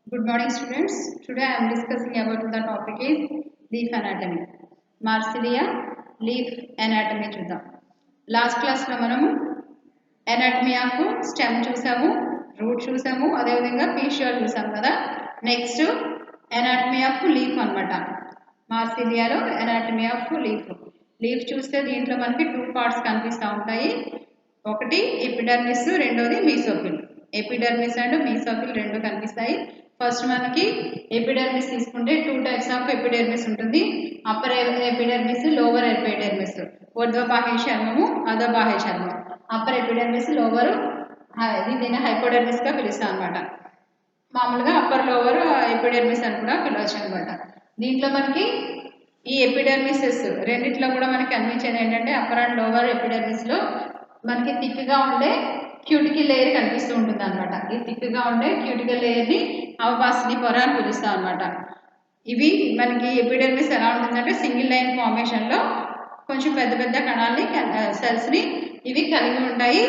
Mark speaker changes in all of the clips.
Speaker 1: Good morning, students. Today I am discussing about the topic is leaf anatomy. Marsilia leaf anatomy చూద్దాం. Last class లో మనము anatomy of stem చూసాము, route చూసాము, అదేవిధంగా పీషియోల్ చూసాము కదా. నెక్స్ట్ anatomy ఆఫ్ లీఫ్ అన్నమాట. మార్సిలియాలో anatomy ఆఫ్ లీఫ్. లీఫ్ చూస్తే దీంట్లో మనకి టూ పార్ట్స్ కనిపిస్తూ ఉంటాయి. ఒకటి ఎపిడర్మిస్, రెండోది మీసోఫిల్. ఎపిడర్మిస్ అండ్ మీసోఫిల్ రెండు కనిపిస్తాయి. ఫస్ట్ మనకి ఎపిడర్మిస్ తీసుకుంటే టూ టైప్స్ ఆఫ్ ఎపిడర్మిస్ ఉంటుంది. Upper epidermis, lower epidermis. ఊర్ధ్వబాహ్య చర్మము, అధోబాహ్య చర్మం. అప్పర్ ఎపిడర్మిస్, లోవర్ దీన్ని హైపోడర్మిస్ గా పిలుస్తాం అనమాట. మామూలుగా అప్పర్ లోవర్ ఎపిడర్మిస్ అని కూడా పిలవచ్చు అనమాట. దీంట్లో మనకి ఈ ఎపిడర్మిసెస్ రెండిట్లో కూడా మనకి కనిపించేది ఏంటంటే అప్పర్ అండ్ లోవర్ ఎపిడర్మిస్ లో మనకి థిక్గా ఉండే క్యూటికల్ లేయర్ కనిపిస్తూ ఉంటుంది అనమాట. ఈ థిక్గా ఉండే క్యూటికల్ లేయర్ని అవపాసిటీ పొర అని పిలుస్తాం అనమాట. ఇవి మనకి ఎపిడర్మిస్ ఎలా ఉంటుందంటే సింగిల్ లైన్ ఫార్మేషన్లో కొంచెం పెద్ద పెద్ద కణాలని సెల్స్ని ఇవి కలిగి ఉంటాయి.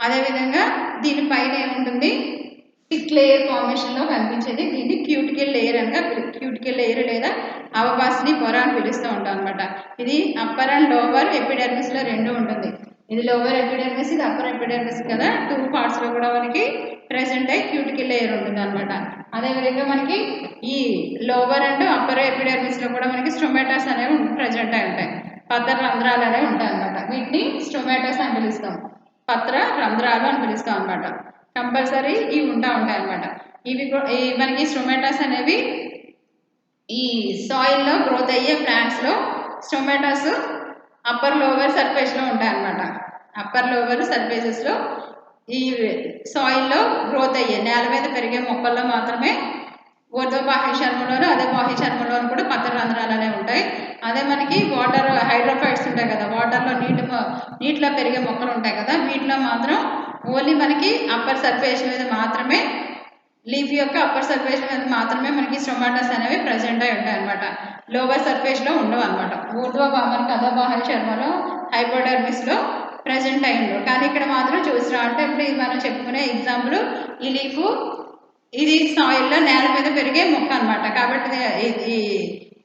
Speaker 1: అదేవిధంగా దీనిపైన ఏముంటుంది, థిక్ లేయర్ ఫార్మేషన్లో కనిపించేది దీన్ని క్యూటికల్ లేయర్ అనగా క్యూటికల్ లేయర్ లేదా అవపాసిటీ పొర అని పిలుస్తూ ఉంటాం అనమాట. ఇది అప్పర్ అండ్ లోవర్ ఎపిడర్మిస్లో రెండు ఉంటుంది. ఇది లోవర్ ఎపిడర్మిస్, ఇది అప్పర్ ఎపిడర్మిస్ కదా. టూ పార్ట్స్ లో కూడా మనకి ప్రెసెంట్ అయ్యి క్యూటికల్ లేయర్ ఉంటుంది అనమాట. అదేవిధంగా మనకి ఈ లోవర్ అండ్ అప్పర్ ఎపిడర్మిస్ లో కూడా మనకి స్టొమాటోస్ అనేవి ప్రెసెంట్ అయి ఉంటాయి. పత్ర రంధ్రాలు అనేవి ఉంటాయి అనమాట. వీటిని స్టొమాటోస్ అని పిలుస్తాం, పత్ర రంధ్రాలు అని పిలుస్తాం అనమాట. కంపల్సరీ ఇవి ఉంటాయి అనమాట. ఇవి మనకి స్టొమాటోస్ అనేవి ఈ సాయిల్లో గ్రోత్ అయ్యే ప్లాంట్స్ లో స్టొమాటోస్ అప్పర్ లోవర్ సర్ఫేస్ లో ఉంటాయి అన్నమాట. అప్పర్ లోవర్ సర్ఫేసెస్ లో ఈ సాయిల్లో గ్రోత్ అయ్యే నేల మీద పెరిగే మొక్కల్లో మాత్రమే ఊర్ధ్వబాహ్య చర్మంలోను అదే బాహ్య చర్మంలోను కూడా పత్ర రంధ్రాలు అనేవి ఉంటాయి. అదే మనకి వాటర్ హైడ్రోఫైట్స్ ఉంటాయి కదా, వాటర్లో నీటిలో పెరిగే మొక్కలు ఉంటాయి కదా, వీటిలో మాత్రం ఓన్లీ మనకి అప్పర్ సర్ఫేస్ మీద మాత్రమే, లీఫ్ యొక్క అప్పర్ సర్ఫేస్ మీద మాత్రమే మనకి స్టొమాటోస్ అనేవి ప్రజెంట్ అయి ఉంటాయి అనమాట. లోవర్ సర్ఫేస్ లో ఉండవు అనమాట. మనకి అధోబాహ్య చర్మలో హైపోడర్మిస్ లో ప్రజెంట్ అయి ఉండవు. కానీ ఇక్కడ మాత్రం చూసినా అంటే ఇప్పుడు ఇది మనం చెప్పుకునే ఎగ్జాంపుల్ ఈ లీఫ్, ఇది సాయిల్లో నేల మీద పెరిగే మొక్క అనమాట. కాబట్టి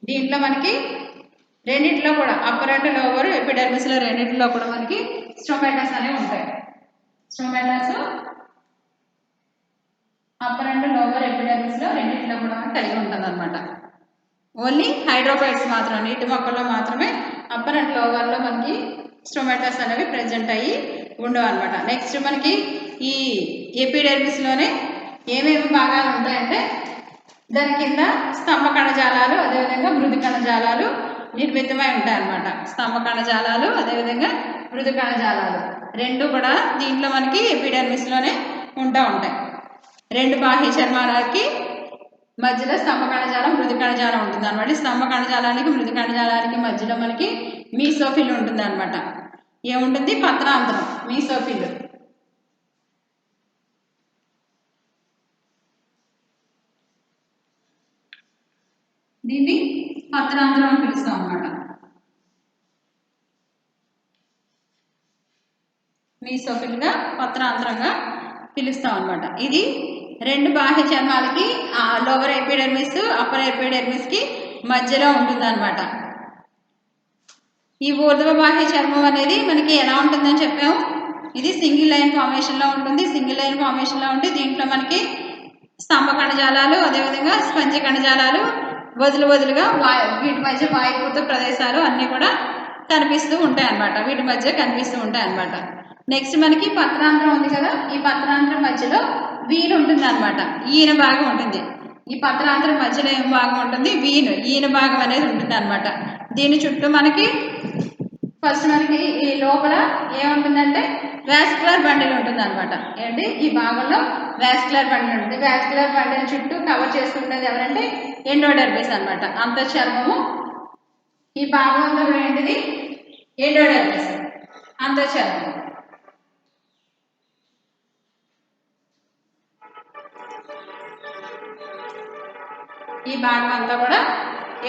Speaker 1: దీంట్లో మనకి రెండింటిలో కూడా అప్పర్ అండ్ లోవర్ ఎపిడర్మిస్ లో రెండింటిలో కూడా మనకి స్టొమాటోస్ అనేవి ఉంటాయి. స్టొమాటోస్ అప్పర్ అండ్ లోవర్ ఎపిడర్మిస్ లో రెండింటిలో కూడా కలిగి ఉంటుంది అనమాట. ఓన్లీ హైడ్రోఫైట్స్ మాత్రం, నీటి మొక్కల్లో మాత్రమే అప్పర్ అండ్ లోవర్ లో మనకి స్టొమాటోస్ అనేవి ప్రెజెంట్ అయ్యి ఉండవు అనమాట. నెక్స్ట్ మనకి ఈ ఎపిడర్మిస్ లోనే ఏమేమి భాగాలు ఉంటాయంటే దాని కింద స్తంభ కణజాలాలు, అదేవిధంగా మృదు కణజాలాలు నిర్మితమై ఉంటాయి అన్నమాట. స్తంభ కణజాలాలు అదేవిధంగా మృదు కణజాలాలు రెండు కూడా దీంట్లో మనకి ఎపిడర్మిస్ లోనే ఉంటాయి. రెండు బాహ్య చర్మాలకి మధ్యలో స్తంభ కణజాలం, మృదు కణజాలం ఉంటుంది అనమాట. స్తంభ కణజాలానికి మృదు కణజాలానికి మధ్యలో మనకి మీసోఫిల్ ఉంటుంది అనమాట. ఏముంటుంది, పత్రాంతరం, మీసోఫిల్. దీన్ని పత్రాంతరం అని పిలుస్తాం అనమాట. మీసోఫిల్ గా పత్రాంతరంగా పిలుస్తాం అనమాట. ఇది రెండు బాహ్య చర్మాలకి లోవర్ ఎపిడర్మిస్ అప్పర్ ఎపిడర్మిస్ కి మధ్యలో ఉంటుంది అనమాట. ఈ ఊర్ధ్వ బాహ్య చర్మం అనేది మనకి ఎలా ఉంటుందని చెప్పాము, ఇది సింగిల్ లైన్ ఫార్మేషన్ లో ఉంటుంది. సింగిల్ లైన్ ఫార్మేషన్ లో ఉంటే దీంట్లో మనకి స్తంభ కణజాలాలు అదేవిధంగా స్పంజి కణజాలాలు వదులుగా వీటి మధ్య వాయుపూరిత ప్రదేశాలు అన్నీ కూడా కనిపిస్తూ ఉంటాయి అన్నమాట. వీటి మధ్య కనిపిస్తూ ఉంటాయి అన్నమాట. నెక్స్ట్ మనకి పత్రాంతరం ఉంది కదా, ఈ పత్రాంతరం మధ్యలో వీన్ ఉంటుంది అనమాట. ఈయన భాగం ఉంటుంది. ఈ పత్రాంతరం మధ్యలో ఏం భాగం ఉంటుంది, ఈయన భాగం అనేది ఉంటుంది అనమాట. దీని చుట్టూ మనకి ఫస్ట్ మనకి ఈ లోపల ఏముంటుందంటే వాస్కులర్ బండిల్ ఉంటుంది అనమాట. ఏంటి, ఈ భాగంలో వాస్కులర్ బండిల్ ఉంటుంది. వాస్కులర్ బండిల్ చుట్టూ కవర్ చేస్తుండేది ఎవరంటే ఎండోడర్మిస్ అనమాట, అంతఃచర్మము. ఈ భాగం అంతా కూడా ఏంటిది, ఎండోడర్మిస్, అంతఃచర్మం. ఈ భాగం అంతా కూడా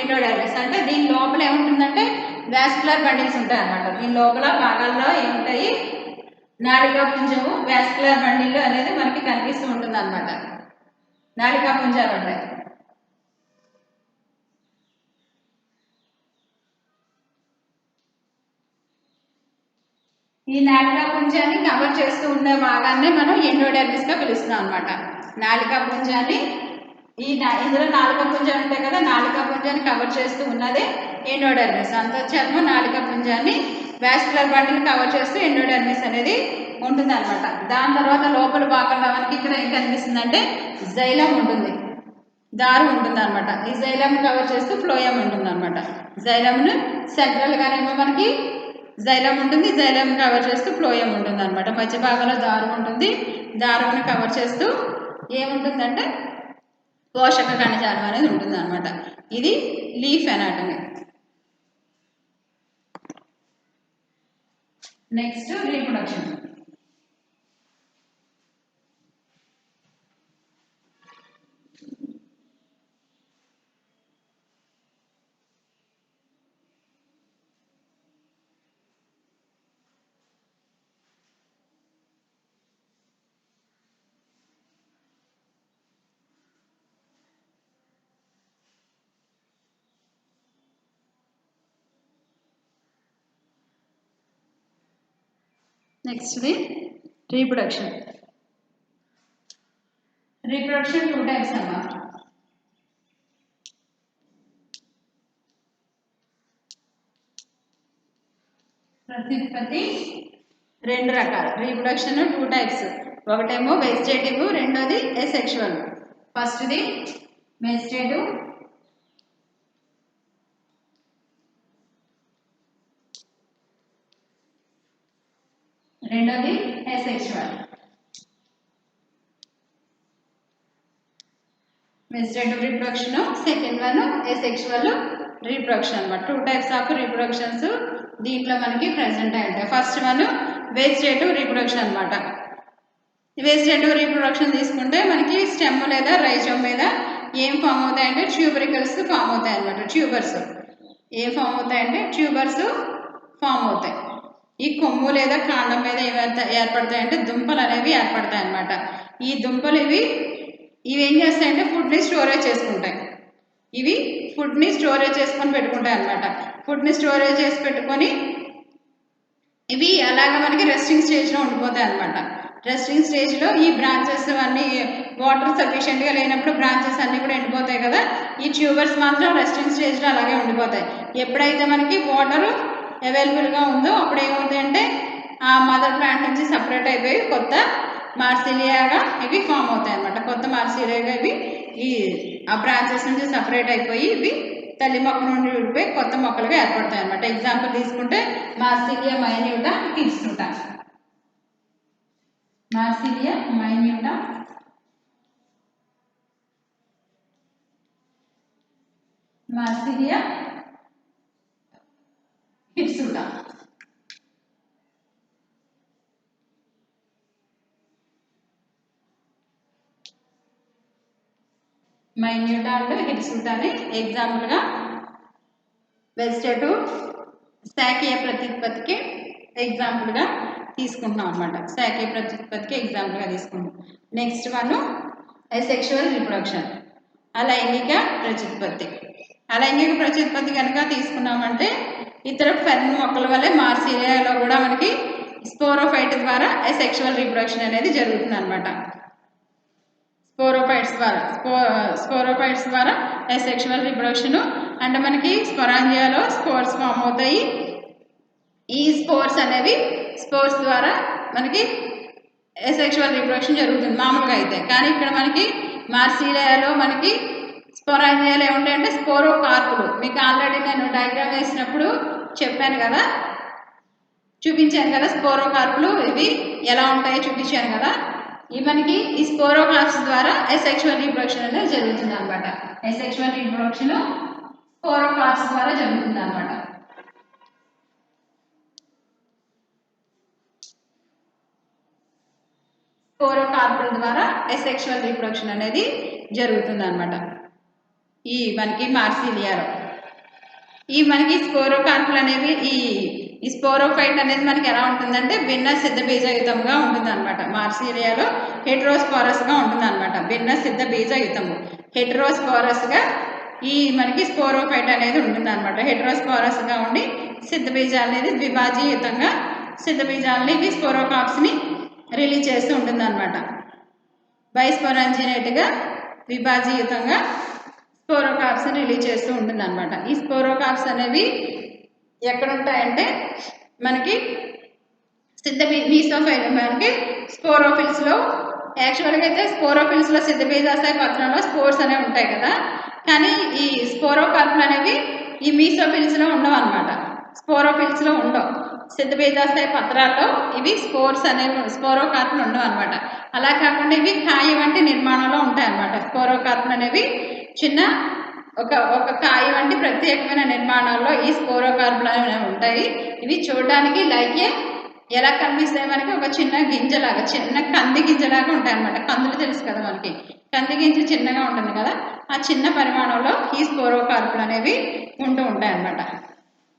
Speaker 1: ఎండోడర్మిస్. అంటే దీని లోపల ఏముంటుందంటే వాస్కులర్ బండిల్స్ ఉంటాయి అన్నమాట. దీని లోపల భాగాల్లో ఏముంటాయి, నాళికా పుంజము, వాస్కులర్ బండిల్ అనేది మనకి కనిపిస్తూ ఉంటుంది అనమాట. నాళికా పుంజాలు ఉంటాయి. ఈ నాళికా పుంజాన్ని కవర్ చేస్తూ ఉండే భాగాన్ని మనం ఎండోడెర్మిస్ గా పిలుస్తున్నాం అనమాట. నాళికా పుంజాన్ని ఇందులో నాలుక పుంజాలు ఉంటాయి కదా, నాళికా పుంజాన్ని కవర్ చేస్తూ ఉన్నదే ఎండోడెర్మిస్. అంతఃచర్మం నాళికా పుంజాన్ని వాస్కులర్ బండిల్ కవర్ చేస్తూ ఎండోడెర్మిస్ అనేది ఉంటుంది అనమాట. దాని తర్వాత లోపల భాగంలో మనకి ఇక్కడ ఏం కనిపిస్తుందంటే జైలం ఉంటుంది, దారు ఉంటుంది అనమాట. ఈ జైలం కవర్ చేస్తూ ఫ్లోయం ఉంటుంది అనమాట. జైలంను సెంట్రల్ గానేమో మనకి జైలం ఉంటుంది, జైలం కవర్ చేస్తూ ఫ్లోయం ఉంటుంది అనమాట. మధ్య భాగంలో దారు ఉంటుంది, దారుని కవర్ చేస్తూ ఏముంటుందంటే పోషక కణజాలం అనేది ఉంటుంది అనమాట. ఇది leaf anatomy. Next reproduction. Next the reproduction. Reproduction two types అన్నమాట. ప్రత్యుత్పత్తి రెండు రకాలు. Reproduction two types. ఒకటేమో వెజిటేటివ్, రెండోది అసెక్షువల్. ఫస్ట్ది వెజిటేటివ్, రెండోది asexual. Vegetative reproduction, second one asexual reproduction అన్నమాట. టూ టైప్స్ ఆఫ్ రీప్రొడక్షన్స్ దీంట్లో మనకి ప్రెసెంట్ అయి ఉంటాయి. ఫస్ట్ వన్ వెజిటేటివ్ రీప్రొడక్షన్ అనమాట. వెజిటేటివ్ రీప్రొడక్షన్ తీసుకుంటే మనకి స్టెమ్ లేదా రైజోమ్ మీద ఏం ఫామ్ అవుతాయంటే ట్యూబరికల్స్ ఫామ్ అవుతాయి అనమాట. ట్యూబర్స్ ఏం ఫామ్ అవుతాయంటే ట్యూబర్స్ ఫామ్ అవుతాయి. ఈ కొమ్ము లేదా కాండం మీద ఏర్పడతాయంటే దుంపలు అనేవి ఏర్పడతాయి అనమాట. ఈ దుంపలు ఇవి ఏం చేస్తాయంటే ఫుడ్ని స్టోరేజ్ చేసుకుంటాయి. ఇవి ఫుడ్ని స్టోరేజ్ చేసుకొని పెట్టుకుంటాయి అనమాట. ఫుడ్ని స్టోరేజ్ చేసి పెట్టుకొని ఇవి అలాగా మనకి రెస్టింగ్ స్టేజ్లో ఉండిపోతాయి అనమాట. రెస్టింగ్ స్టేజ్లో ఈ బ్రాంచెస్ అన్నీ వాటర్ సఫిషియెంట్గా లేనప్పుడు బ్రాంచెస్ అన్నీ కూడా ఎండిపోతాయి కదా, ఈ ట్యూబర్స్ మాత్రం రెస్టింగ్ స్టేజ్లో అలాగే ఉండిపోతాయి. ఎప్పుడైతే మనకి వాటర్ అవైలబుల్గా ఉందో అప్పుడు ఏమవుతాయంటే ఆ మదర్ ప్లాంట్ నుంచి సపరేట్ అయిపోయి కొత్త మార్సిలియాగా ఇవి ఫామ్ అవుతాయి అనమాట. కొత్త మార్సిలియాగా ఇవి ఆ బ్రాంచెస్ నుంచి సపరేట్ అయిపోయి ఇవి తల్లి మొక్క నుండి విడిపోయి కొత్త మొక్కలుగా ఏర్పడతాయి అనమాట. ఎగ్జాంపుల్ తీసుకుంటే Marsilea minuta hirsuta. Marsilea minuta, Marsilea hirsuta. Minuta and హిర్సుటాని ఎగ్జాంపుల్గా వెజిటేటివ్ శాఖీయ ప్రత్యుత్పత్తికి ఎగ్జాంపుల్గా తీసుకుంటున్నాం అనమాట. శాఖీయ ప్రత్యుత్పత్తికి ఎగ్జాంపుల్గా తీసుకుంటాం. నెక్స్ట్ వన్ అసెక్షువల్ రీప్రొడక్షన్, అలైంగిక ప్రత్యుత్పత్తి. అలైంగిక ప్రత్యుత్పత్తి కనుక తీసుకున్నామంటే ఇతర ఫెర్న్ మొక్కల వల్లే మార్సిలియాలో కూడా మనకి స్పోరోఫైట్ ద్వారా అసెక్షువల్ రీప్రొడక్షన్ అనేది జరుగుతుంది అనమాట. స్పోరోఫైట్స్ ద్వారా అసెక్షువల్ రీప్రొడక్షన్. అంటే మనకి స్పొరాంజియాలో స్పోర్స్ ఫామ్ అవుతాయి. ఈ స్పోర్స్ అనేవి స్పోర్స్ ద్వారా మనకి అసెక్షువల్ రీప్రొడక్షన్ జరుగుతుంది మామూలుగా అయితే. కానీ ఇక్కడ మనకి మార్సిలియాలో మనకి స్పొరాంజియాలో ఏముంటాయంటే స్పోరోకార్పులు. మీకు ఆల్రెడీ నేను డయాగ్రామ్ వేసినప్పుడు చెప్పాను కదా, చూపించాను కదా స్పోరోకార్పులు ఇవి ఎలా ఉంటాయో చూపించాను కదా. ఇవి మనకి ఈ స్పోరోకార్ప్స్ ద్వారా అసెక్షువల్ రీప్రొడక్షన్ అనేది జరుగుతుంది అనమాట. అసెక్షువల్ రీప్రొడక్షన్ స్పోరోకార్ప్స్ ద్వారా జరుగుతుంది అనమాట. స్పోరోకార్పుల ద్వారా అసెక్షువల్ రీప్రొడక్షన్ అనేది జరుగుతుంది అనమాట. ఈ మనకి మార్సిలియాలో ఈ మనకి స్పోరోకార్పులు అనేవి ఈ ఈ స్పోరోఫైట్ అనేది మనకి ఎలా ఉంటుందంటే భిన్న సిద్ధ బీజయుతంగా ఉంటుంది అనమాట. మార్సిలియాలో హెట్రోస్పోరస్గా ఉంటుంది అనమాట. భిన్న సిద్ధ బీజయుతము హెట్రోస్పోరస్గా ఈ మనకి స్పోరోఫైట్ అనేది ఉంటుంది అనమాట. హెట్రోస్పోరస్గా ఉండి సిద్ధ బీజాలు అనేది ద్విభాజీయుతంగా సిద్ధ బీజాలని ఇవి స్పోరోకాప్స్ని రిలీజ్ చేస్తూ ఉంటుంది అనమాట. బైస్పోరాంజినేట్గా విభాజీయుతంగా స్పోరోకాప్స్ రిలీజ్ చేస్తూ ఉంటుంది అనమాట. ఈ స్పోరోకాప్స్ అనేవి ఎక్కడ ఉంటాయంటే మనకి సిద్ధ మీసోఫైల్ మనకి స్పోరోఫిల్స్లో యాక్చువల్గా అయితే స్పోరోఫిల్స్లో సిద్ధ బీజాశయ పత్రంలో స్పోర్స్ అనేవి ఉంటాయి కదా, కానీ ఈ స్పోరోకార్పులు అనేవి ఈ మీసోఫిల్స్లో ఉండవు అనమాట. స్పోరోఫిల్స్లో ఉండవు. సిద్ధ బీజాశయ పత్రాల్లో ఇవి స్పోర్స్ అనేవి స్పోరోకార్పులు ఉండవు అనమాట. అలా కాకుండా ఇవి కాయ వంటి నిర్మాణంలో ఉంటాయి అన్నమాట. స్పోరోకార్పులు అనేవి చిన్న ఒక కాయ వంటి ప్రత్యేకమైన నిర్మాణాల్లో ఈ స్పోరోకార్పులు అనేవి ఉంటాయి. ఇవి చూడడానికి లైకే ఎలా కనిపిస్తాయి మనకి ఒక చిన్న గింజలాగా, చిన్న కంది గింజలాగా ఉంటాయి అన్నమాట. కందులు తెలుసు కదా మనకి, కంది గింజ చిన్నగా ఉంటుంది కదా, ఆ చిన్న పరిమాణంలో ఈ స్పోరోకార్పులు అనేవి ఉంటూ ఉంటాయి అన్నమాట.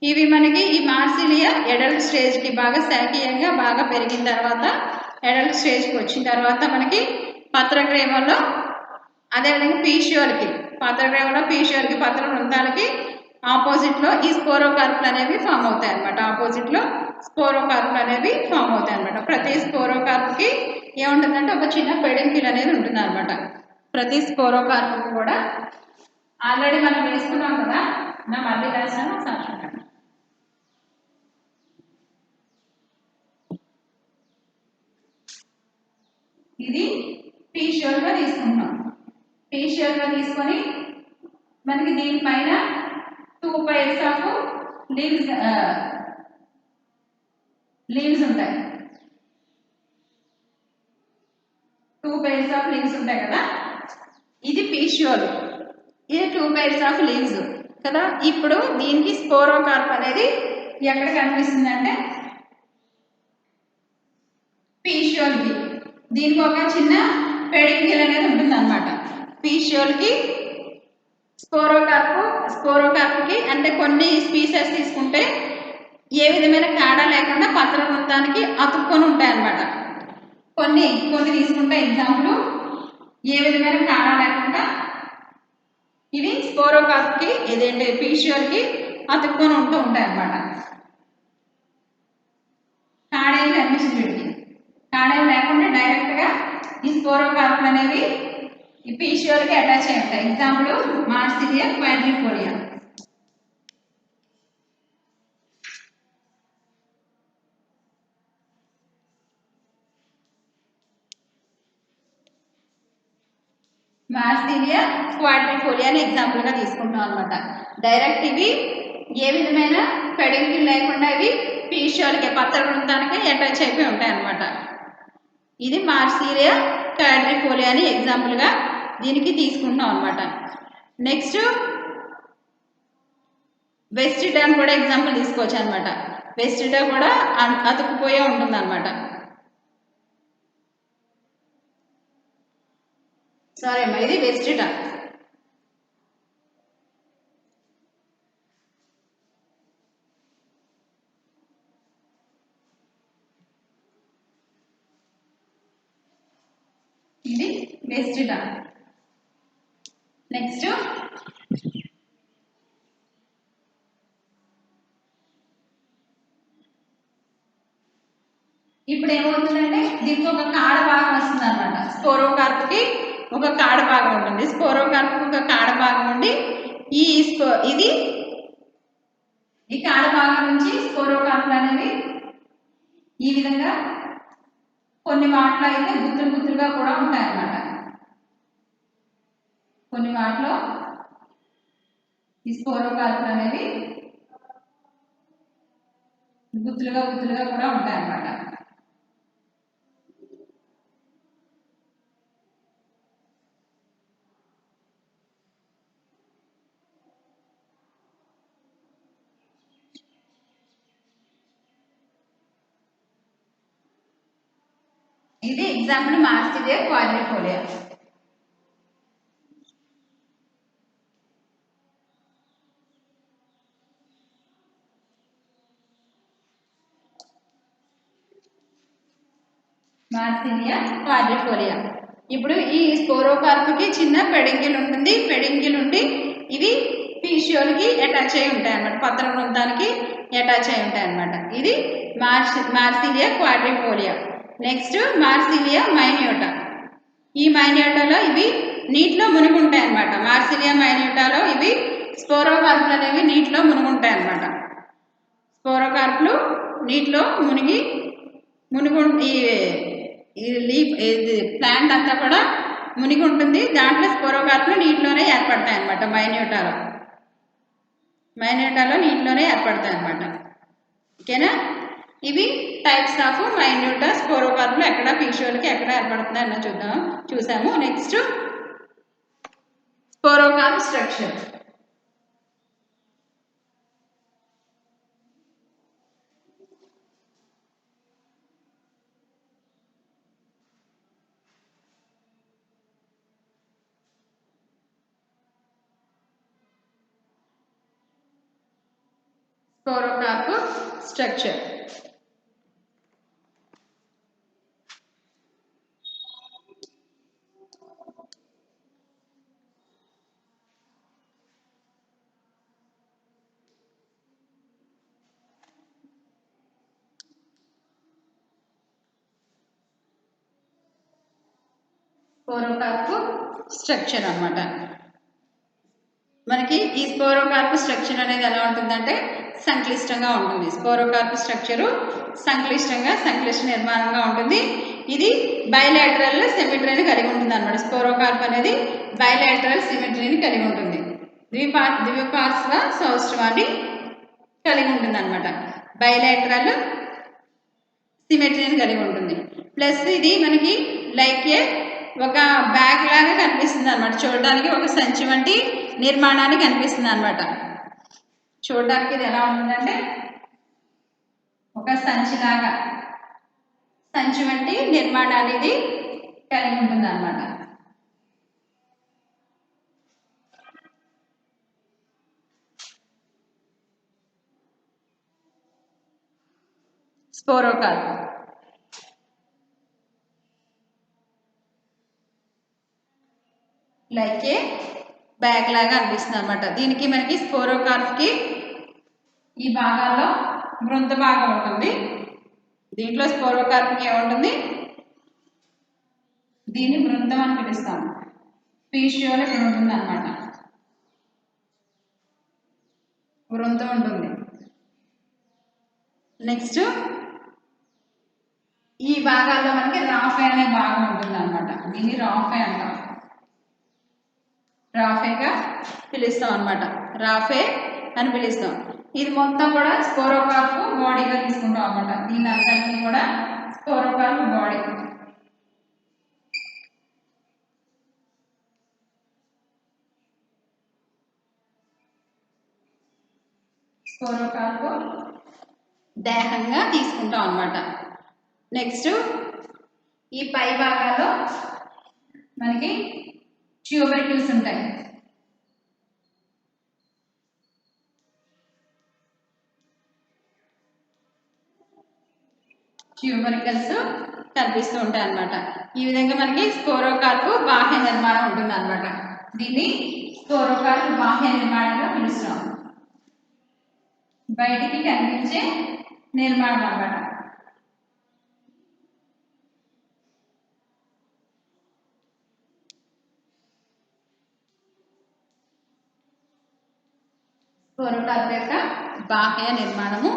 Speaker 1: ఇవి మనకి ఈ మార్సిలియా ఎడల్ట్ స్టేజ్కి బాగా శాఖీయంగా బాగా పెరిగిన తర్వాత ఎడల్ట్ స్టేజ్కి వచ్చిన తర్వాత మనకి పత్రగ్రేవంలో అదేవిధంగా పీషియోల్కి పీషియోల్కి పత్ర వృంతాలకి ఆపోజిట్లో ఈ స్పోరోకార్పులు అనేవి ఫామ్ అవుతాయి అన్నమాట. ఆపోజిట్లో స్పోరోకార్పులు అనేవి ఫామ్ అవుతాయి అన్నమాట. ప్రతి స్పోరోకార్పుకి ఏముంటుందంటే ఒక చిన్న పెడింకిల్ అనేది ఉంటుంది అనమాట. ప్రతి స్పోరోకార్పుకి కూడా ఆల్రెడీ మనం వేసుకున్నాం కదా, నా మళ్ళీ రాసాను ఒకసారి చూడండి. ఇది పీషియోల్గా తీసుకుంటాం. పీషియోల్గా తీసుకొని మనకి దీనిపైన 2 pairs ఆఫ్ లీవ్స్ ఉంటాయి. 2 pairs ఆఫ్ లీవ్స్ ఉంటాయి కదా, ఇది పీషియోల్, ఇది 2 pairs ఆఫ్ లీవ్స్ కదా. ఇప్పుడు దీనికి స్పోరోకార్ప్ అనేది ఎక్కడ కనిపిస్తుంది అంటే పీషియోల్కి దీనికి ఒక చిన్న పెడింకిల్ అనేది ఉంటుంది అనమాట. పీషియోల్కి స్పోరోకార్ప్కి అంటే కొన్ని స్పీసెస్ తీసుకుంటే ఏ విధమైన తేడా లేకుండా పత్ర వృంతానికి అతుక్కొని ఉంటాయి అన్నమాట. కొన్ని తీసుకుంటే ఎగ్జాంపుల్ ఏ విధమైన తేడా లేకుండా ఇవి స్పోరోకార్ప్కి ఏదంటే పీషియోల్కి అతుక్కొని ఉంటూ ఉంటాయి అన్నమాట. కాడేం కనిపిస్తుంది వీటికి, కాడేం లేకుండా డైరెక్ట్గా ఈ స్పోరోకార్పులు అనేవి ఈ పీషియోల్కి అటాచ్ అయి ఉంటాయి. Example Marsilea quadrifolia. Marsilea quadrifolia అని ఎగ్జాంపుల్గా తీసుకుంటాం అనమాట. డైరెక్ట్ ఇవి ఏ విధమైన పెడింకిల్ లేకుండా ఇవి పీషియోల్కి పత్ర వృంతానికి అటాచ్ అయిపోయి ఉంటాయి అన్నమాట. ఇది మార్సిలియా క్వాడ్రిఫోలియా అని ఎగ్జాంపుల్గా దీనికి తీసుకుంటాం అనమాట. నెక్స్ట్ వెస్టిడా అని కూడా ఎగ్జాంపుల్ తీసుకోవచ్చు అనమాట. వెస్టిడా కూడా అతుక్కుపోయే ఉంటుంది అనమాట. సారీ అమ్మా, ఇది వెస్టిడా. ఇది వెస్టిడా. నెక్స్ట్ ఇప్పుడు ఏమవుతుందంటే దీనికి ఒక కాడ భాగం వస్తుంది అనమాట. స్పోరోకార్ప్కి ఒక కాడ భాగం ఉంటుంది. స్పోరోకార్ప్కి ఒక కాడ భాగం ఉండి ఇది ఈ కాడ భాగం నుంచి స్పోరోకార్పులు అనేవి ఈ విధంగా కొన్ని వాటిలో అయితే గుత్తులుగా కూడా ఉంటాయి అన్నమాట. కొన్ని వాటిలో ఈ స్పోరోకార్పులు అనేవి గుత్తులుగా కూడా ఉంటాయి అన్నమాట. ఇది ఎగ్జాంపుల్ మార్సిలియా క్వాడ్రిఫోలియా. మార్సిలియా క్వాడ్రిఫోలియా. ఇప్పుడు ఈ స్పోరోకార్ప్కి చిన్న పెడింగిల్ ఉంటుంది. పెడింగిల్ ఉండి ఇవి పీషియోల్కి అటాచ్ అయి ఉంటాయి అన్నమాట, పత్ర వృంతానికి అటాచ్ అయి ఉంటాయి అన్నమాట. ఇది Marsilea quadrifolia. Next Marsilea minuta. ఈ మైన్యూటాలో ఇవి నీటిలో మునిగి ఉంటాయి అన్నమాట. మార్సిలియా మైన్యూటాలో ఇవి స్పోరోకార్పులు అనేవి నీటిలో మునిగి ఉంటాయి అన్నమాట. స్పోరోకార్పులు నీటిలో మునిగి ఈ ప్లాంట్ అంతా కూడా మునిగి ఉంటుంది. దాంట్లో స్పోరోకార్పులు నీటిలోనే ఏర్పడతాయి అన్నమాట. మైన్యూటాలో నీటిలోనే ఏర్పడతాయి అన్నమాట. ఓకేనా? ఇవి టైప్స్ ఆఫ్ మైన్యూటా స్పోరోకార్పులు ఎక్కడ పీషియోల్కి ఎక్కడ ఏర్పడుతున్నాయి అన్న చూసాము. Next sporocarp structure. Sporocarp structure. Sporocarp structure అన్నమాట. మనకి ఈ స్పోరోకార్ప్ స్ట్రక్చర్ అనేది ఎలా ఉంటుందంటే సంక్లిష్టంగా ఉంటుంది. స్పోరోకార్ప్ స్ట్రక్చరు సంక్లిష్ట నిర్మాణంగా ఉంటుంది. ఇది బైలాటరల్ సిమెట్రీని కలిగి ఉంటుంది అన్నమాట. స్పోరోకార్ప్ అనేది బైలాటరల్ సిమెట్రీని కలిగి ఉంటుంది. ద్విపార్శ్వ సౌష్ఠవాన్ని కలిగి ఉంటుంది అన్నమాట. బైలాటరల్ సిమెట్రీని కలిగి ఉంటుంది. ప్లస్ ఇది మనకి లైక్ ఒక బ్యాగ్ లాగా కనిపిస్తుంది అన్నమాట. చూడడానికి ఒక సంచి వంటి నిర్మాణాన్ని కనిపిస్తుంది అన్నమాట. చూడడానికి ఇది ఎలా ఉంటుందంటే ఒక సంచి వంటి నిర్మాణాన్ని ఇది కలిగి ఉంటుంది అన్నమాట. స్పోరోకార్ప్ లైక్ బ్యాగ్ లాగా అనిపిస్తుంది అన్నమాట. దీనికి మనకి స్పోరోకార్ప్కి ఈ భాగాల్లో బృంత భాగం ఉంటుంది. దీంట్లో స్పోరోకార్ప్కి ఏముంటుంది? దీన్ని బృంతం అని పిలుస్తాం. పీషియోల్ ఇక్కడ ఉంటుంది అన్నమాట. బృంతం ఉంటుంది. నెక్స్ట్ ఈ భాగాల్లో మనకి రాఫే అనే భాగం ఉంటుంది అన్నమాట. దీన్ని రాఫే అంటాం. రాఫేగా పిలుస్తాం అన్నమాట. రాఫే అని పిలుస్తాం. ఇది మొత్తం కూడా స్పోరోకార్ప్ బాడీగా తీసుకుంటాం అన్నమాట. దీని అంతటిని కూడా స్పోరోకార్ప్ బాడీ. స్పోరోకార్ప్ దేహంగా తీసుకుంటాం అన్నమాట. నెక్స్ట్ ఈ పై భాగాల్లో మనకి ట్యూబర్కిల్స్ ఉంటాయి. ట్యూబర్కిల్స్ కనిపిస్తూ ఉంటాయి అన్నమాట. ఈ విధంగా మనకి స్పోరోకార్ప్ బాహ్య నిర్మాణం ఉంటుంది అన్నమాట. దీన్ని స్పోరోకార్ప్ బాహ్య నిర్మాణంగా పిలుస్తాం. బయటికి కనిపించే నిర్మాణం అన్నమాట. స్పోరోకార్ప్ యొక్క బాహ్య నిర్మాణము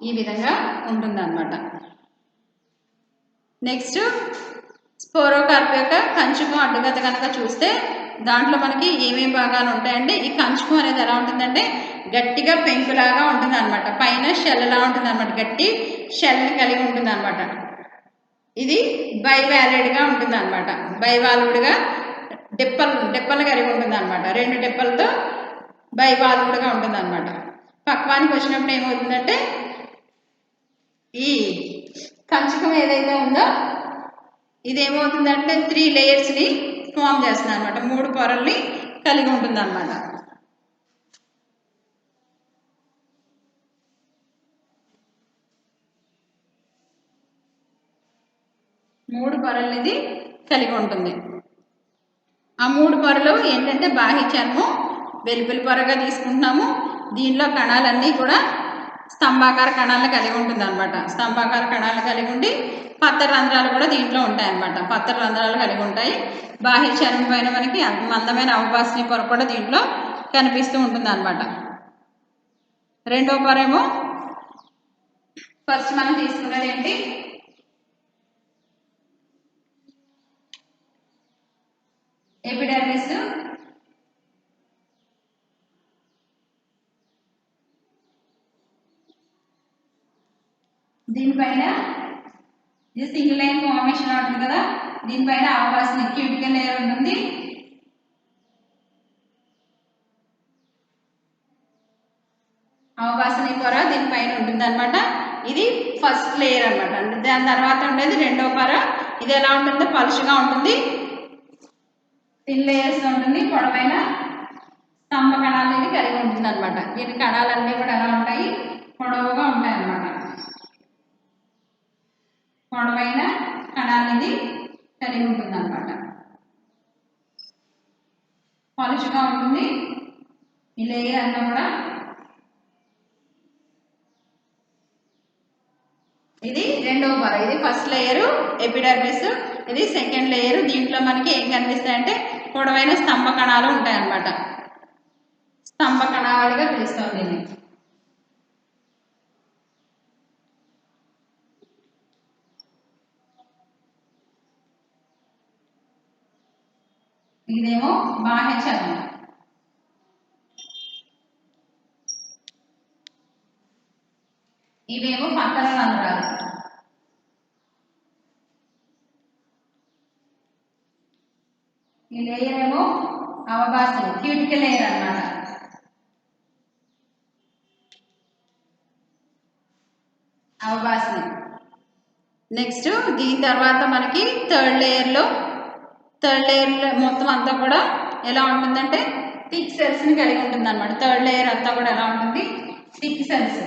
Speaker 1: ఈ విధంగా ఉంటుందన్నమాట. నెక్స్ట్ స్పోరోకార్ప్ యొక్క కంచుకం అడ్డుగత కనుక చూస్తే దాంట్లో మనకి ఏమేమి భాగాలు ఉంటాయంటే ఈ కంచుకం అనేది ఎలా ఉంటుందంటే గట్టిగా పెంకులాగా ఉంటుంది అన్నమాట. పైన షెల్లా ఉంటుంది అన్నమాట. గట్టి షెల్ని కలిగి ఉంటుంది అన్నమాట. ఇది బైవాలెడ్గా ఉంటుంది అన్నమాట. బైవాల్వుడ్గా డిప్పలు కలిగి ఉంటుంది అన్నమాట. 2 డిప్పలతో బైవాల్వుడ్గా ఉంటుంది అన్నమాట. పక్వానికి వచ్చినప్పుడు ఏమవుతుందంటే ఈ కంచుకం ఏదైతే ఉందో ఇదేమవుతుందంటే 3 లేయర్స్ని ఫామ్ చేస్తుంది అన్నమాట. 3 పొరల్ని కలిగి ఉంటుంది అన్నమాట. 3 పొరలు ఇది కలిగి ఉంటుంది. ఆ 3 పొరలు ఏంటంటే బాహ్య చర్మం వెలుపలి పొరగా తీసుకుంటున్నాము. దీనిలో కణాలన్నీ కూడా స్తంభాకార కణాలను కలిగి ఉంటుంది అనమాట. స్తంభాకార కణాలు కలిగి ఉండి పత్ర రంధ్రాలు కూడా దీంట్లో ఉంటాయి అన్నమాట. పత్ర రంధ్రాలు కలిగి ఉంటాయి. బాహ్య చర్మం పైన మనకి మందమైన అవభాసని పొర కూడా దీంట్లో కనిపిస్తూ ఉంటుంది అనమాట. రెండో పొర ఏమో ఫస్ట్ మనం తీసుకున్నది ఏంటి, ఎపిడర్మిస్. దీనిపైన ఇది సింగిల్ లైన్ ఫార్మేషన్ ఉంటుంది కదా, దీనిపైన అవభాసని క్యూటికల్ లేయర్ ఉంటుంది. అవభాసని పొర దీనిపైన ఉంటుంది అనమాట. ఇది ఫస్ట్ లేయర్ అనమాట. దాని తర్వాత ఉండేది రెండో పొర. ఇది ఎలా ఉంటుందో పలుచగా ఉంటుంది, థిన్ లేయర్స్ ఉంటుంది, పొడవైన స్తంభ కణాలని కలిగి ఉంటుంది అనమాట. దీని కణాలన్నీ కూడా ఎలా ఉంటాయి, పొడవుగా ఉంటాయి అన్నమాట. పొడవైన కణాలని కలిగి ఉంటుంది అనమాట. పలుచగా ఉంటుంది ఈ లేయర్ అంతా కూడా. ఇది రెండవ పొర. ఇది ఫస్ట్ లేయరు ఎపిడర్మిస్, ఇది సెకండ్ లేయరు. దీంట్లో మనకి ఏం కనిపిస్తాయంటే పొడవైన స్తంభ కణాలు ఉంటాయి అన్నమాట. స్తంభ కణాలుగా పిలుస్తాం దీన్ని. ఇదేమో బాహ్య చర్మం. ఇవేమో పక్కన రంధ్రాలు. ఈ లేయర్ ఏమో అవభాసని క్యూటికల్ లేయర్ అన్నమాట. అవభాసని. నెక్స్ట్ దీని తర్వాత మనకి థర్డ్ లేయర్ మొత్తం అంతా కూడా ఎలా ఉంటుందంటే థిక్ సెల్స్ని కలిగి ఉంటుంది అనమాట. థర్డ్ లేయర్ అంతా కూడా ఎలా ఉంటుంది, థిక్ సెల్స్.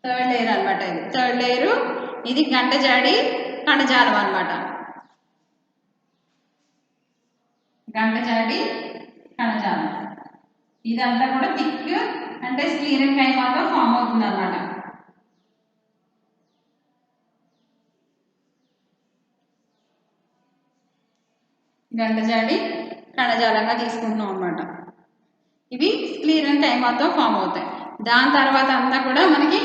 Speaker 1: థర్డ్ లేయర్ అనమాట. ఇది థర్డ్ లేయరు. ఇది గంటజాడి కణజాలం అనమాట. గంటజాడి కణజాలం. ఇదంతా కూడా థిక్ అంటే స్క్లీరెన్కైమాతో ఫామ్ అవుతుంది అనమాట. గంటజాడి కణజాలంగా తీసుకుంటున్నాం అనమాట. ఇవి స్క్లీరెన్కైమాతో ఫామ్ అవుతాయి. దాని తర్వాత అంతా కూడా మనకి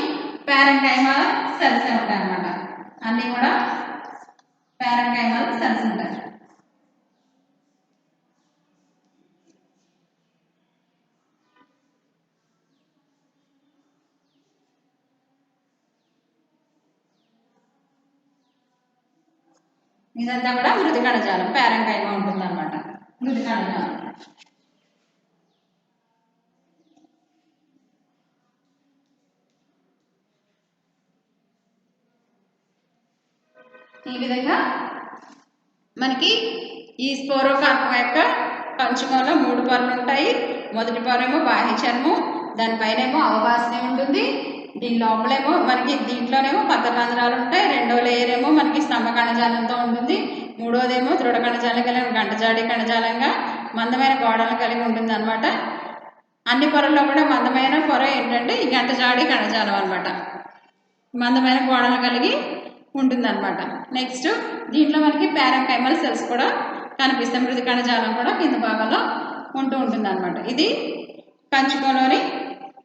Speaker 1: ప్యారెన్కైమా సెల్స్ ఉంటాయి అన్నమాట. అన్నీ కూడా ప్యారెన్కైమల్ సెల్స్ ఉంటాయి. ఇదంతా కూడా మృదు కణజాలం, ప్యారెన్కైమా ఉంటుంది అనమాట. మృదు కణజాలం. ఈ విధంగా మనకి ఈ స్పోరోకార్పం యొక్క పంచకంలో 3 పొరలు ఉంటాయి. మొదటి పొర ఏమో బాహ్య చర్మం, దానిపైన ఏమో అవభాసని ఉంటుంది. దీని లోపలేమో మనకి దీంట్లోనేమో పత్ర రంధ్రాలు ఉంటాయి. రెండో లేయర్ ఏమో మనకి స్తంభ కణజాలంతో ఉంటుంది. మూడోదేమో దృఢ కణజాలం కలిగిన గంటజాడి కణజాలంగా మందమైన గోడలను కలిగి ఉంటుంది అనమాట. అన్ని పొరల్లో కూడా మందమైన పొర ఏంటంటే ఈ గంటజాడి కణజాలం అనమాట. మందమైన గోడలు కలిగి ఉంటుంది అనమాట. నెక్స్ట్ దీంట్లో మనకి ప్యారెన్కైమల్ సెల్స్ కూడా కనిపిస్తాయి. మృదు కణజాలం కూడా కింద భాగంలో ఉంటుంది అనమాట. ఇది కంచుకంలోని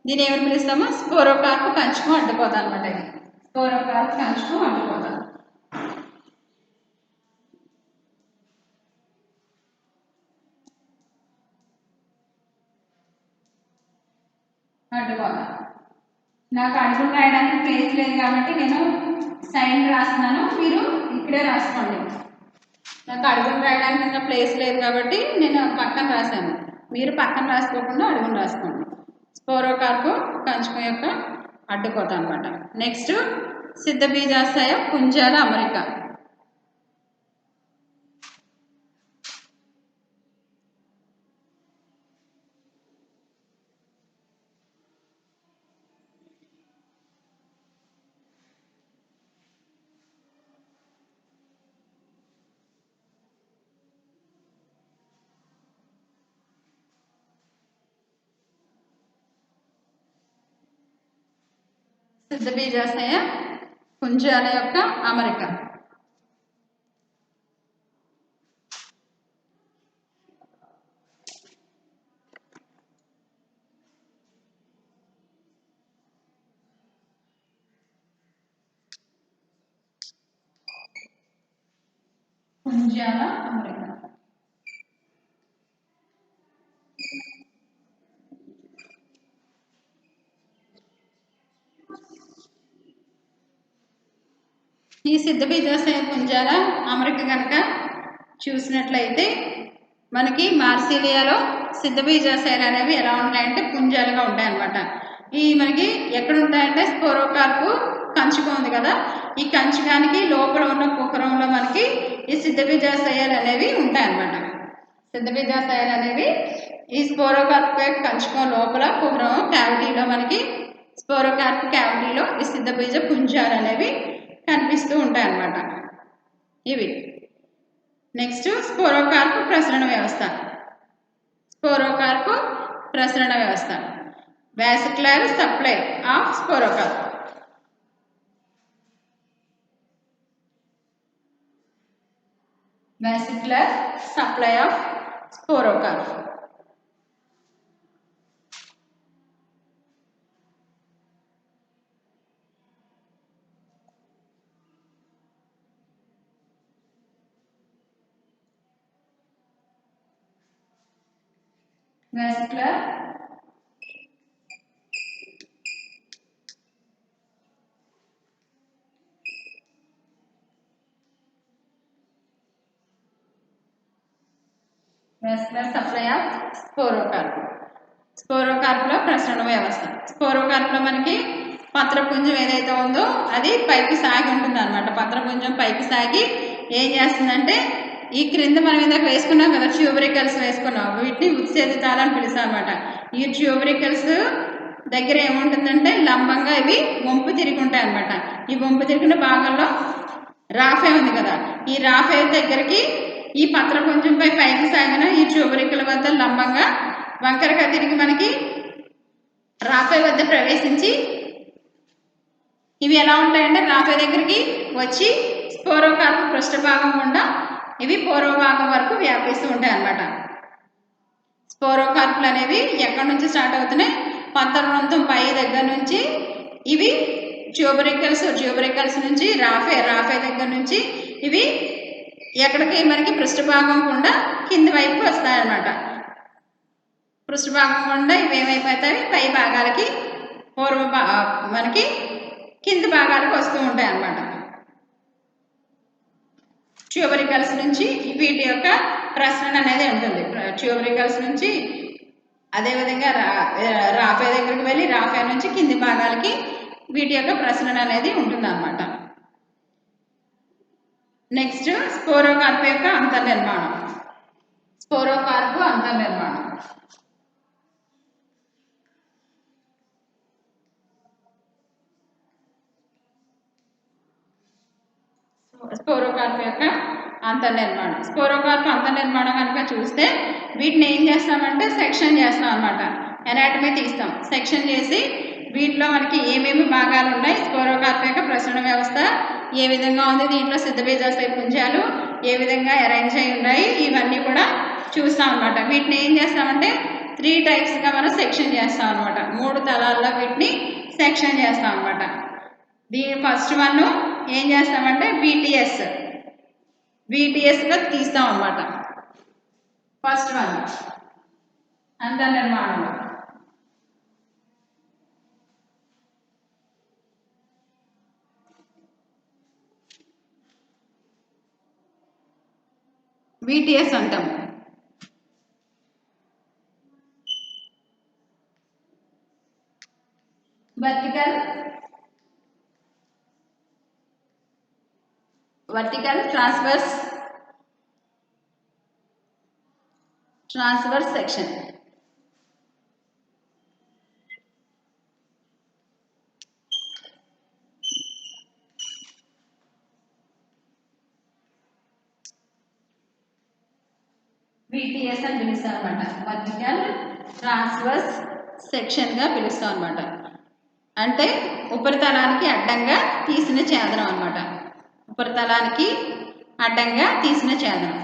Speaker 1: దీన్ని ఏమని పిలుస్తామో స్పోరోకార్ప్ కంచుకం అడ్డుకోత అనమాట. ఇది స్పోరోకార్ప్ కంచుకం అడ్డుకోత. అడ్డుకోత. నాకు అడుగులు రాయడానికి ప్లేస్ లేదు కాబట్టి నేను సైన్ రాస్తున్నాను, మీరు ఇక్కడే రాసుకోండి. నాకు అడుగులు రాయడానికి ఇంకా ప్లేస్ లేదు కాబట్టి నేను పక్కన రాశాను, మీరు పక్కన రాసుకోకుండా అడుగులు రాసుకోండి. స్పోరోకార్ప్ కంచుకం యొక్క అడ్డుకోత అనమాట. నెక్స్ట్ సిద్ధ బీజాశయ పుంజాల అమరిక. సిద్ధ బీజాశయ పుంజాల యొక్క అమరిక. పుంజాల అమరిక. ఈ సిద్ధ బీజాశయ పుంజాల అమరిక కనుక చూసినట్లయితే మనకి మార్సిలియాలో సిద్ధ బీజాశయాలు అనేవి ఎలా ఉంటాయంటే పుంజాలుగా ఉంటాయన్నమాట. ఈ మనకి ఎక్కడ ఉంటాయంటే స్పోరోకార్పు కంచుకం ఉంది కదా, ఈ కంచుకానికి లోపల ఉన్న కుహరంలో మనకి ఈ సిద్ధ బీజాశయాలు అనేవి ఉంటాయన్నమాట. సిద్ధ బీజాశయాలు అనేవి ఈ స్పోరోకార్ప్ కంచుకం లోపల కుహరం క్యావిటీలో మనకి స్పోరోకార్ప్ క్యావిటీలో ఈ సిద్ధ బీజ పుంజాలు అనేవి కనిపిస్తూ ఉంటాయి అన్నమాట. ఇవి నెక్స్ట్ స్పోరోకార్ప్ ప్రసరణ వ్యవస్థ. స్పోరోకార్ప్ ప్రసరణ వ్యవస్థ vascular supply of sporocarp. Vascular supply of sporocarp. vascular supply of sporocarp. స్పోరోకార్ప్లో ప్రసరణ వ్యవస్థ. స్పోరోకార్ప్లో మనకి పత్రపుంజం ఏదైతే ఉందో అది పైకి సాగి ఉంటుంది అనమాట. పత్రపుంజం పైకి సాగి ఏం చేస్తుందంటే ఈ క్రింద మనం ఇందాక వేసుకున్నాం కదా, ట్యూబరికల్స్ వేసుకున్నాం, వీటిని ఉత్సేదితాలు అని పిలుస్తాం అనమాట. ఈ ట్యూబరికల్స్ దగ్గర ఏముంటుందంటే లంబంగా ఇవి వంపు తిరిగి ఉంటాయి అనమాట. ఈ వంపు తిరిగిన భాగంలో రాఫే ఉంది కదా, ఈ రాఫే దగ్గరికి ఈ పత్రపుంజంపై పైకి సాగిన ఈ ట్యూబరికల వద్ద లంబంగా వంకరగా తిరిగి మనకి రాఫే వద్ద ప్రవేశించి ఇవి ఎలా ఉంటాయంటే రాఫే దగ్గరికి వచ్చి స్పోరోకార్ప్ పృష్ఠభాగం గుండా ఇవి పూర్వభాగం వరకు వ్యాపిస్తూ ఉంటాయి అన్నమాట. స్పోరోకార్ప్లు అనేవి ఎక్కడి నుంచి స్టార్ట్ అవుతున్నాయి? పత్రరంధ్రం పై దగ్గర నుంచి ఇవి ట్యూబరికల్స్ నుంచి రాఫే దగ్గర నుంచి ఇవి ఎక్కడికి మనకి పృష్ఠభాగం గుండా కింది వైపు వస్తాయన్నమాట. పృష్ఠభాగం గుండా ఇవి ఏమైపోతాయి? పై భాగాలకి మనకి కింది భాగాలకు వస్తూ ఉంటాయి అన్నమాట. ట్యూబరికల్స్ నుంచి వీటి యొక్క ప్రసరణ అనేది ఉంటుంది. ట్యూబరికల్స్ నుంచి అదేవిధంగా రాఫే దగ్గరికి వెళ్ళి రాఫే నుంచి కింది భాగాలకి వీటి యొక్క ప్రసరణ అనేది ఉంటుంది అన్నమాట. నెక్స్ట్ స్పోరోకార్ప్ యొక్క అంతర్నిర్మాణం. స్పోరోకార్ప్ అంతర్నిర్మాణం. స్పోరోకార్ప్ యొక్క అంతర్నిర్మాణం. స్పోరోకార్ప్ అంతర్నిర్మాణం కనుక చూస్తే వీటిని ఏం చేస్తామంటే సెక్షన్ చేస్తాం అనమాట. ఎనాటమీ తీస్తాం, సెక్షన్ చేసి వీటిలో మనకి ఏమేమి భాగాలు ఉన్నాయి, స్పోరోకార్ప్ యొక్క ప్రసరణ వ్యవస్థ ఏ విధంగా ఉంది, దీంట్లో సిద్ధబీజాశయ పుంజాలు ఏ విధంగా అరేంజ్ అయి ఉన్నాయి, ఇవన్నీ కూడా చూస్తాం అనమాట. వీటిని ఏం చేస్తామంటే 3 టైప్స్గా మనం సెక్షన్ చేస్తాం అనమాట. 3 తలాల్లో వీటిని సెక్షన్ చేస్తాం అనమాట. దీని ఫస్ట్ వన్ ఏం చేస్తామంటే వీటీఎస్గా తీస్తాం అన్నమాట. ఫస్ట్ వన్ అంతర్నిర్మాణంలో వీటీఎస్ అంటాం. Vertical vertical transverse section. VTS అని పిలుస్తాం అనమాట. వర్టికల్ ట్రాన్స్వర్స్ సెక్షన్గా పిలుస్తాం అనమాట. అంటే ఉపరితలానికి అడ్డంగా తీసిన ఛేదనం అనమాట. ఉపరితలానికి అడ్డంగా తీసిన ఛేదనం.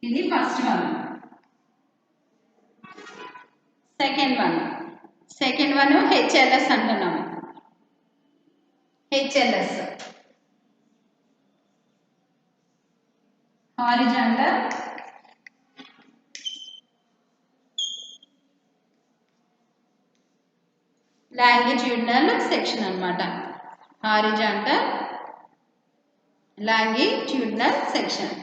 Speaker 1: ఇది first one. Second one HLS అంటున్నాము. HLS హారిజాంటల్ లాంగిట్యూడినల్ సెక్షన్ అన్నమాట. Horizontal longitudinal section.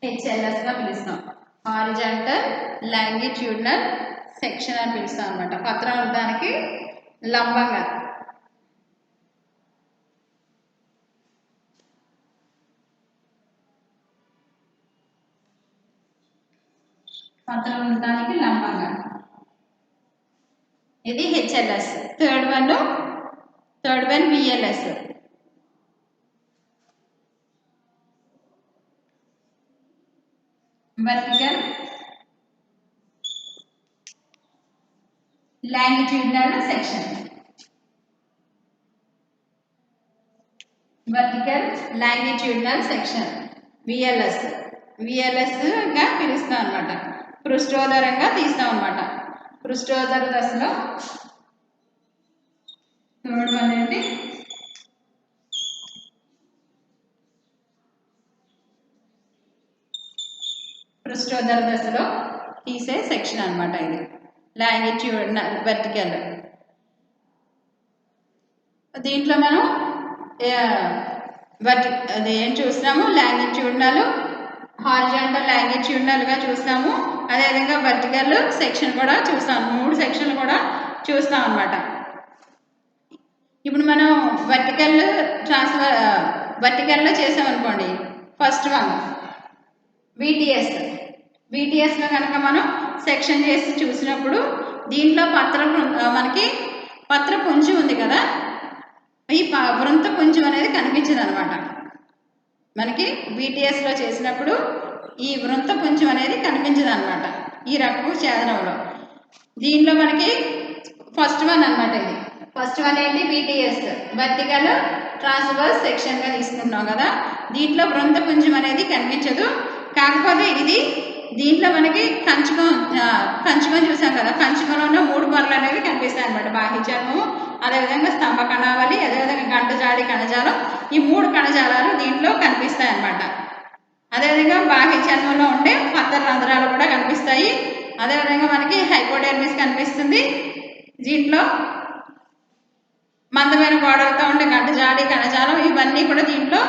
Speaker 1: HLS గా పిలుస్తాం. హారిజాంటల్ లాంగిట్యూడినల్ సెక్షన్ అని పిలుస్తాం అనమాట. పత్రవృత్తానికి లంబంగా. పత్రవృత్తానికి లంబంగా. ఇది HLS. Third one VLS. vertical longitudinal section. vertical longitudinal section VLS గా పిలుస్తాం అన్నమాట. పృష్ఠోదరంగా తీస్తాం అన్నమాట. పృష్ఠోదర దశలో థర్డ్ వన్ ఏంటి? పృష్ఠోదర దశలో తీసే సెక్షన్ అన్నమాట. ఇది లాంగిట్యూడినల్ వెర్టికల్. దీంట్లో మనం అది ఏం చూస్తున్నాము? లాంగిట్యూడినల్, హారిజాంటల్ లాంగిట్యూడినల్గా చూస్తాము. అదేవిధంగా వెర్టికల్ సెక్షన్ కూడా చూస్తాము. 3 సెక్షన్లు కూడా చూస్తాం అన్నమాట. ఇప్పుడు మనం వెర్టికల్లో చేసామనుకోండి. ఫస్ట్ వన్ VTSలో కనుక మనం సెక్షన్ చేసి చూసినప్పుడు దీంట్లో మనకి పత్ర పుంజు ఉంది కదా, ఈ వృంత పుంజు అనేది కనిపించదు అనమాట. మనకి VTSలో చేసినప్పుడు ఈ వృంత పుంజు అనేది కనిపించదు అనమాట ఈ రకపు ఛేదనంలో. దీనిలో మనకి ఫస్ట్ వన్ అనమాట. ఇది ఫస్ట్ వన్ ఏంటి? VTS వర్టికల్ ట్రాన్స్వర్స్ సెక్షన్గా తీసుకున్నాం కదా. దీంట్లో వృంత పుంజం అనేది కనిపించదు. కాకపోతే దీంట్లో మనకి కంచుకం చూసాం కదా. కంచుకంలో ఉన్న 3 పొరలు అనేవి కనిపిస్తాయి అనమాట. బాహ్య చర్మము, అదేవిధంగా స్తంభ కణావళి, అదేవిధంగా గంటజాడి కణజాలం. ఈ 3 కణజాలాలు దీంట్లో కనిపిస్తాయి అన్నమాట. అదేవిధంగా బాహ్య చర్మంలో ఉండే పత్ర రంధ్రాలు కూడా కనిపిస్తాయి. అదేవిధంగా మనకి హైపోడెర్మిస్ కనిపిస్తుంది. దీంట్లో మందమైన గోడలతో ఉండే గంటజాడి కణజాలం ఇవన్నీ కూడా దీంట్లో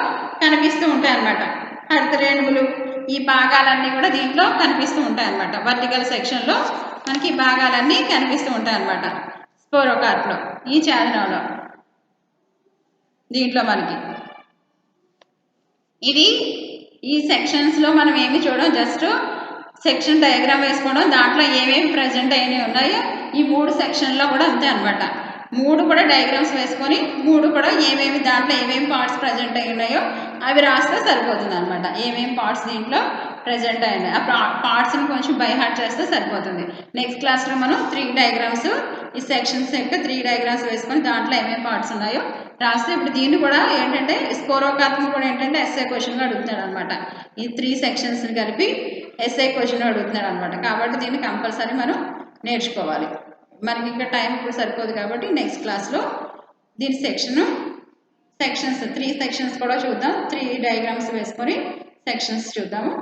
Speaker 1: కనిపిస్తూ ఉంటాయి అన్నమాట. హరిత రేణువులు, ఈ భాగాలన్నీ కూడా దీంట్లో కనిపిస్తూ ఉంటాయి అన్నమాట. వర్టికల్ సెక్షన్లో మనకి ఈ భాగాలన్నీ కనిపిస్తూ ఉంటాయి అన్నమాట. స్పోరోకార్ప్లో ఈ ఛేదనంలో దీంట్లో మనకి ఈ సెక్షన్స్లో మనం ఏమి చూడడం, జస్ట్ సెక్షన్ డయాగ్రామ్ వేసుకోవడం. దాంట్లో ఏమేమి ప్రజెంట్ అయినవి ఉన్నాయో ఈ 3 సెక్షన్లో కూడా అంతే అనమాట. 3 కూడా డయాగ్రామ్స్ వేసుకొని 3 కూడా దాంట్లో ఏమేమి పార్ట్స్ ప్రజెంట్ అయి ఉన్నాయో అవి రాస్తే సరిపోతుంది అనమాట. ఏమేమి పార్ట్స్ దీంట్లో ప్రజెంట్ అయినాయి ఆ పార్ట్స్ని కొంచెం బై హార్ట్ చేస్తే సరిపోతుంది. నెక్స్ట్ క్లాస్లో మనం 3 డయాగ్రామ్స్, ఈ సెక్షన్స్ యొక్క 3 డయాగ్రామ్స్ వేసుకొని దాంట్లో ఏమేమి పార్ట్స్ ఉన్నాయో రాస్తే, ఇప్పుడు దీన్ని కూడా ఏంటంటే స్పోరోకార్ప్ని కూడా ఏంటంటే ఎస్ఐ క్వశ్చన్గా అడుగుతున్నాడు అనమాట. ఈ 3 సెక్షన్స్ని కలిపి ఎస్ఐ క్వశ్చన్ అడుగుతున్నాడు అనమాట. కాబట్టి దీన్ని కంపల్సరీ మనం నేర్చుకోవాలి. మనకి ఇంకా టైం ఇప్పుడు సరిపోదు కాబట్టి నెక్స్ట్ క్లాస్లో దీని సెక్షన్స్ 3 సెక్షన్స్ కూడా చూద్దాం. 3 డయాగ్రామ్స్ వేసుకొని సెక్షన్స్ చూద్దాము.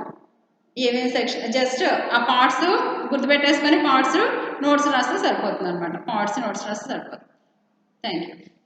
Speaker 1: ఏమేమి సెక్షన్ జస్ట్ ఆ పార్ట్స్ గుర్తుపెట్టేసుకొని పార్ట్స్ నోట్స్ రాస్తే సరిపోతుంది అనమాట. పార్ట్స్ నోట్స్ రాస్తే సరిపోతుంది. Thank you.